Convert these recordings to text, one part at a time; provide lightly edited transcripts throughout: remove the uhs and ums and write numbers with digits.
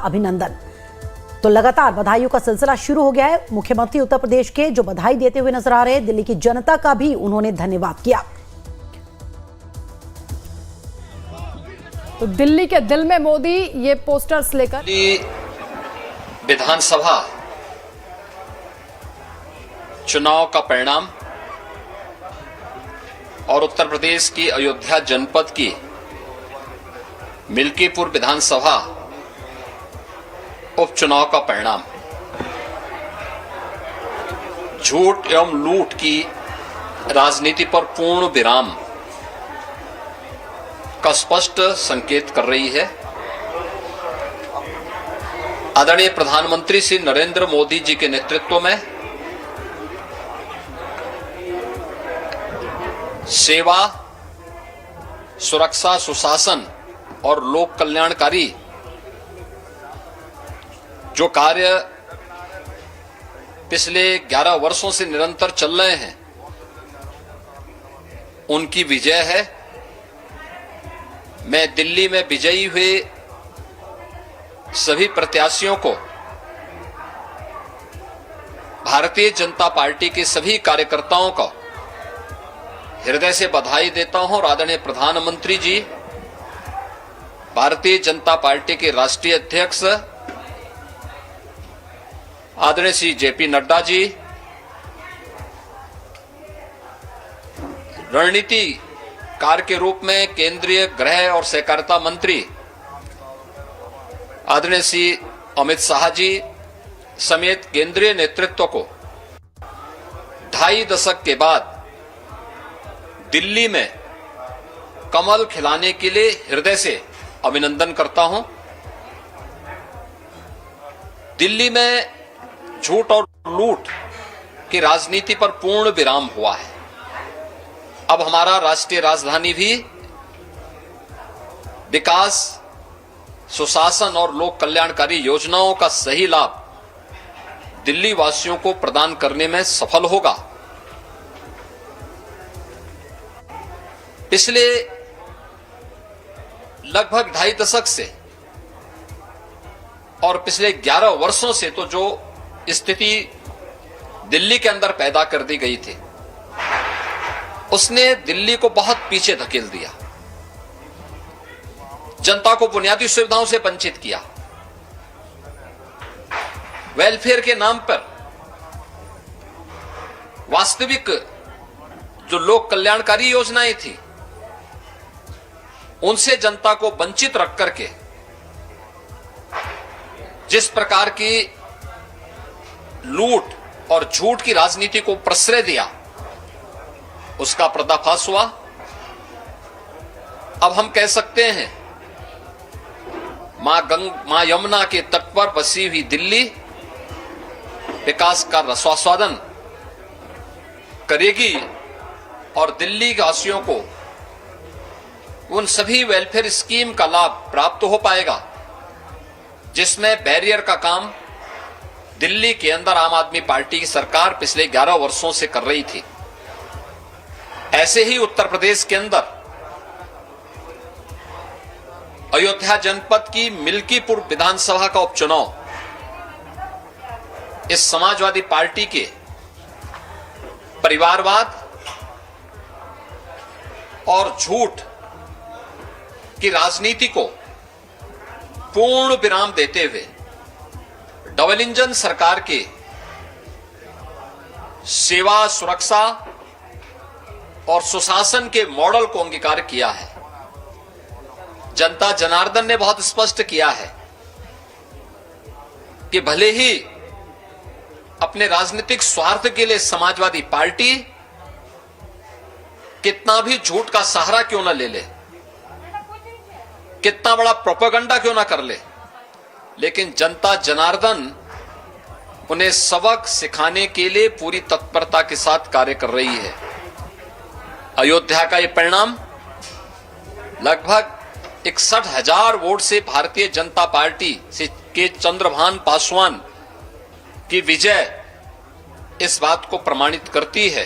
अभिनंदन। तो लगातार बधाइयों का सिलसिला शुरू हो गया है। मुख्यमंत्री उत्तर प्रदेश के जो बधाई देते हुए नजर आ रहे हैं, दिल्ली की जनता का भी उन्होंने धन्यवाद किया। तो दिल्ली के दिल में मोदी ये पोस्टर्स लेकर विधानसभा चुनाव का परिणाम और उत्तर प्रदेश की अयोध्या जनपद की मिल्कीपुर विधानसभा उपचुनाव का परिणाम झूठ एवं लूट की राजनीति पर पूर्ण विराम का स्पष्ट संकेत कर रही है। आदरणीय प्रधानमंत्री श्री नरेंद्र मोदी जी के नेतृत्व में सेवा, सुरक्षा, सुशासन और लोक कल्याणकारी जो कार्य पिछले 11 वर्षों से निरंतर चल रहे हैं, उनकी विजय है। मैं दिल्ली में विजयी हुए सभी प्रत्याशियों को, भारतीय जनता पार्टी के सभी कार्यकर्ताओं को हृदय से बधाई देता हूं और आदरणीय प्रधानमंत्री जी, भारतीय जनता पार्टी के राष्ट्रीय अध्यक्ष आदरणीय श्री जेपी नड्डा जी, रणनीतिकार के रूप में केंद्रीय गृह और सहकारिता मंत्री आदरणीय श्री अमित शाह जी समेत केंद्रीय नेतृत्व को 2.5 दशक के बाद दिल्ली में कमल खिलाने के लिए हृदय से अभिनंदन करता हूं। दिल्ली में झूठ और लूट की राजनीति पर पूर्ण विराम हुआ है। अब हमारा राष्ट्रीय राजधानी भी विकास, सुशासन और लोक कल्याणकारी योजनाओं का सही लाभ दिल्ली वासियों को प्रदान करने में सफल होगा। पिछले लगभग 2.5 दशक से और पिछले 11 वर्षों से तो जो स्थिति दिल्ली के अंदर पैदा कर दी गई थी, उसने दिल्ली को बहुत पीछे धकेल दिया, जनता को बुनियादी सुविधाओं से वंचित किया। वेलफेयर के नाम पर वास्तविक जो लोक कल्याणकारी योजनाएं थी, उनसे जनता को वंचित रख करके जिस प्रकार की लूट और झूठ की राजनीति को प्रश्रय दिया, उसका पर्दाफाश हुआ। अब हम कह सकते हैं मां यमुना के तट पर बसी हुई दिल्ली विकास का रसास्वादन करेगी और दिल्ली वासियों को उन सभी वेलफेयर स्कीम का लाभ प्राप्त हो पाएगा जिसमें बैरियर का काम दिल्ली के अंदर आम आदमी पार्टी की सरकार पिछले 11 वर्षों से कर रही थी। ऐसे ही उत्तर प्रदेश के अंदर अयोध्या जनपद की मिल्कीपुर विधानसभा का उपचुनाव इस समाजवादी पार्टी के परिवारवाद और झूठ की राजनीति को पूर्ण विराम देते हुए डबल इंजन सरकार के सेवा, सुरक्षा और सुशासन के मॉडल को अंगीकार किया है। जनता जनार्दन ने बहुत स्पष्ट किया है कि भले ही अपने राजनीतिक स्वार्थ के लिए समाजवादी पार्टी कितना भी झूठ का सहारा क्यों न ले ले, कितना बड़ा प्रोपेगेंडा क्यों ना कर ले, लेकिन जनता जनार्दन उन्हें सबक सिखाने के लिए पूरी तत्परता के साथ कार्य कर रही है। अयोध्या का यह परिणाम लगभग 61,000 वोट से भारतीय जनता पार्टी से के चंद्रभान पासवान की विजय इस बात को प्रमाणित करती है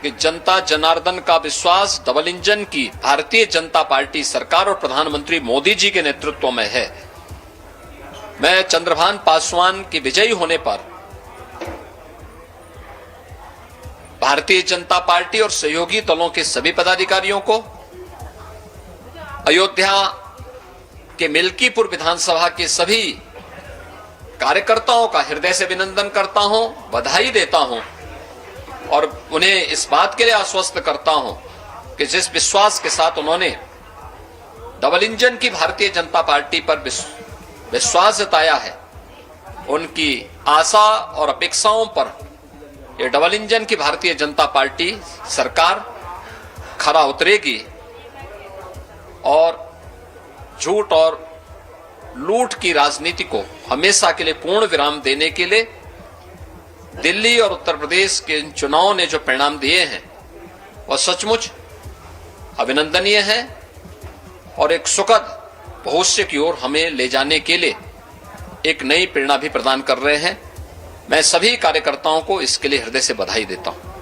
कि जनता जनार्दन का विश्वास डबल इंजन की भारतीय जनता पार्टी सरकार और प्रधानमंत्री मोदी जी के नेतृत्व में है। मैं चंद्रभान पासवान की विजयी होने पर भारतीय जनता पार्टी और सहयोगी दलों के सभी पदाधिकारियों को, अयोध्या के मिल्कीपुर विधानसभा के सभी कार्यकर्ताओं का हृदय से अभिनंदन करता हूं, बधाई देता हूं और उन्हें इस बात के लिए आश्वस्त करता हूं कि जिस विश्वास के साथ उन्होंने डबल इंजन की भारतीय जनता पार्टी पर विश्वास जताया है, उनकी आशा और अपेक्षाओं पर ये डबल इंजन की भारतीय जनता पार्टी सरकार खरा उतरेगी और झूठ और लूट की राजनीति को हमेशा के लिए पूर्ण विराम देने के लिए दिल्ली और उत्तर प्रदेश के इन चुनावों ने जो परिणाम दिए हैं वह सचमुच अभिनंदनीय है और एक सुखद भविष्य की ओर हमें ले जाने के लिए एक नई प्रेरणा भी प्रदान कर रहे हैं। मैं सभी कार्यकर्ताओं को इसके लिए हृदय से बधाई देता हूं।